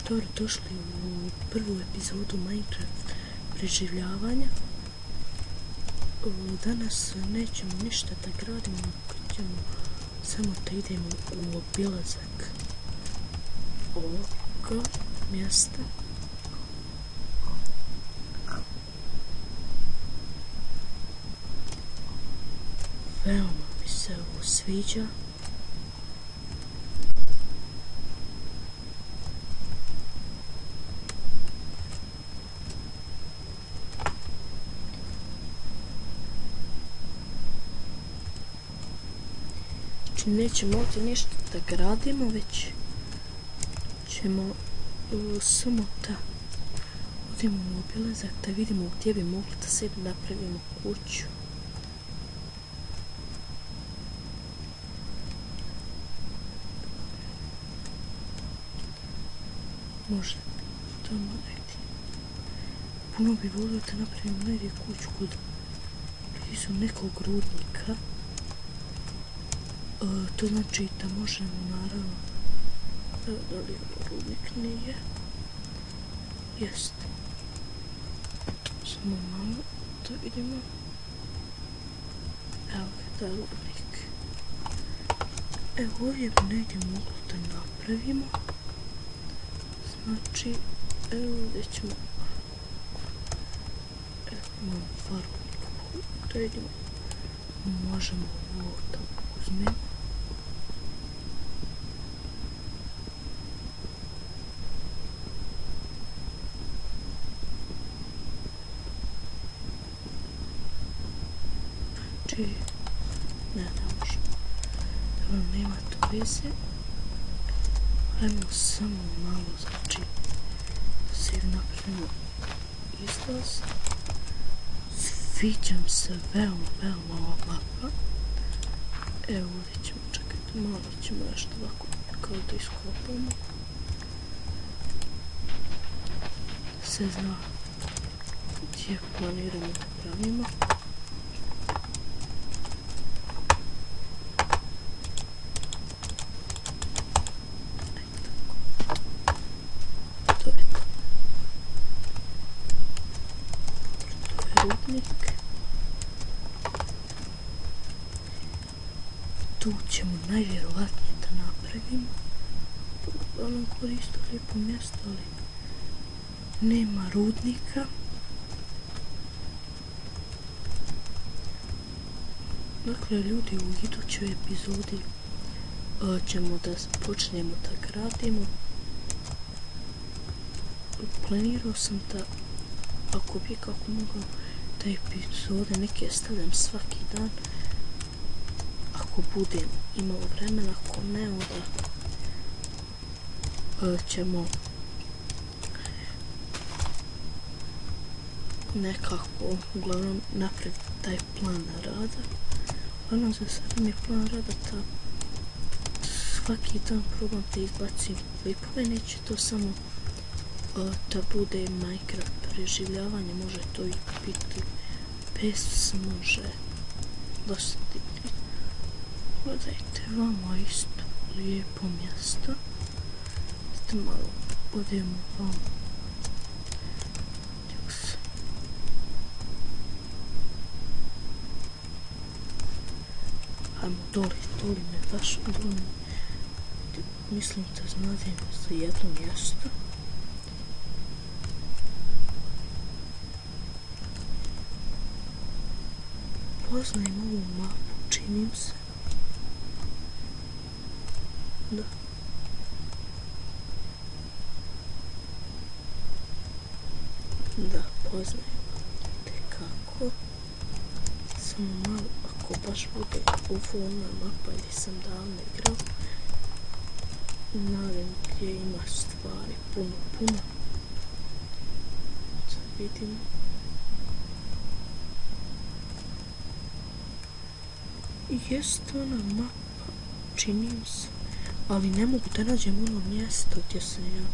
Dobro, došli u prvu epizodu Minecraft preživljavanja. Danas nećemo ništa da gradimo, ćemo samo da idemo u obilazak ovoga mjesta. Veoma mi se ovo sviđa. Nećemo ovdje ništa da gradimo, već ćemo samo da odemo u obilazak da vidimo gdje bi mogli da se napravimo kuću. Možda tamo negdje. Puno bi volio da napravimo negdje kuću kod blizu nekog rudnika. To znači da možemo, naravno, da li rudnik nije? Jest. Samo malo da vidimo. Evo ga, da, rudnik. Evo ovdje bi negdje mogli da napravimo. Znači, evo ovdje ćemo... Evo imamo dva rudnika. Da vidimo. Možemo ovo da uzmemo. Ne možemo. Dobro, nema to veze. Hajmo samo malo, znači, da se napravimo izlaz. Sviđam se veoma ova mapa. Evo ovdje ćemo čekati, malo ćemo nešto ovako kao da iskopamo. Se zna gdje planiramo da pravimo. Tu ćemo najvjerovatnije da napravimo. Uglavnom koristo lijepo mjesto, ali nema rudnika. Dakle, ljudi, u idućoj epizodi ćemo da počnemo da gradimo. Planirao sam da, ako bi kako mogao, da epizode neke stavljam svaki dan. Ako budem imao vremena, ako ne, onda ćemo nekako uglavnom napraviti taj plan rada. Uglavnom za sada mi je plan rada da svaki dan probam da izbacim klipove, neće to samo da bude Minecraft preživljavanje, može to i biti PES, može dosta divlji. Gledajte, vamo isto lijepo mjesto. Ste malo odemo vamo. Hajmo doli me baš doli. Mislim da znadim za jedno mjesto. Poznajem ovu mapu, činim se. Da, poznajem tekako. Samo malo, ako baš bude ufona mapa gdje sam davno igrao, nadam gdje ima stvari puno. Sad vidimo. Jeste ona mapa, činim se, ali ne mogu da nađem ono mjesto gdje sam ja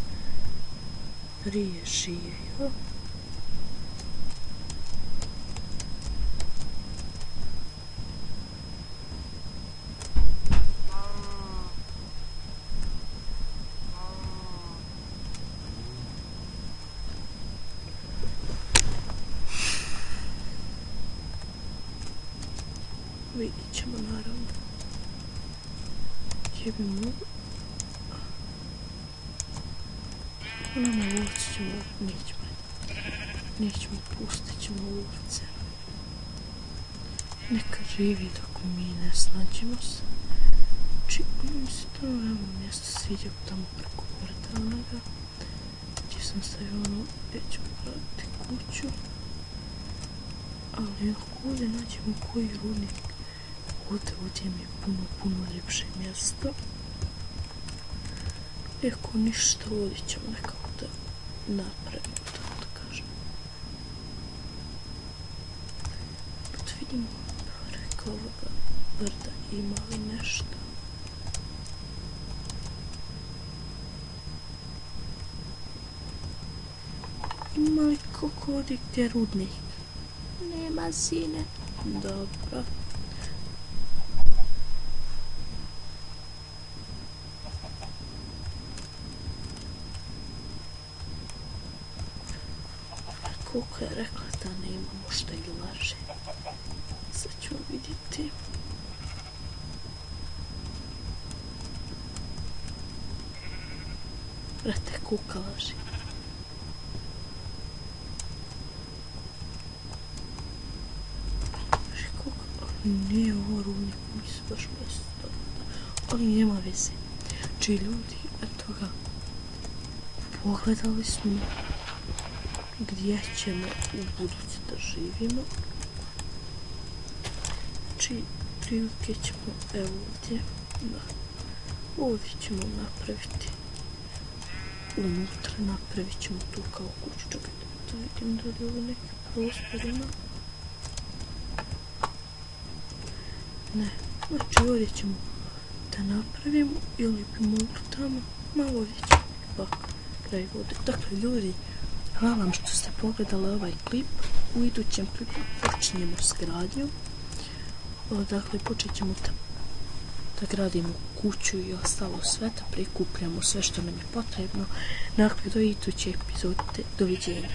prije živio. vidjet ćemo naravno. Gdje bi mogli? Onamo ovce ćemo, nećemo, pustit ćemo ovce. Neka živi dok mi ne snađemo se. Znači, mi se tamo mjesto sviđa tamo preko vrta onoga. Gdje sam stavio ono, gdje ćemo graditi kuću. Ali ako ovdje nađemo koji rudnik, ovdje mi je puno ljepše mjesto. Iako ništa, ovdje ćemo nekako da napravimo, tako da kažem. Da vidimo preko ovoga brda ima li nešto. Ima li koliko ovdje gdje je rudnik? Nema, sine. Dobro. Koliko je rekla da ne imamo šta i laže. Sad ćemo vidjeti. Brate, kuka laži. Nije ovo rudnik, mi se baš mjesto. Ali nema veze. Či ljudi, eto ga. Pogledali smo gdje ćemo u budući da živimo. Či prilike ćemo, evo ovdje. Ovdje ćemo napraviti. Unutra napravit ćemo tu kao kuću. Čekajte da vidim da li ovo neki prostor ima. Ne, znači ovdje ćemo da napravimo ili bi mogli tamo, malo ovdje ćemo ipak kraj vode. Dakle ljudi, hvala vam što ste pogledali ovaj klip. U idućem klipu počinjemo s gradnjom. Dakle, počet ćemo da gradimo kuću i ostalo sve, da prikupljamo sve što nam je potrebno. Dakle, do iduće epizode, doviđenja.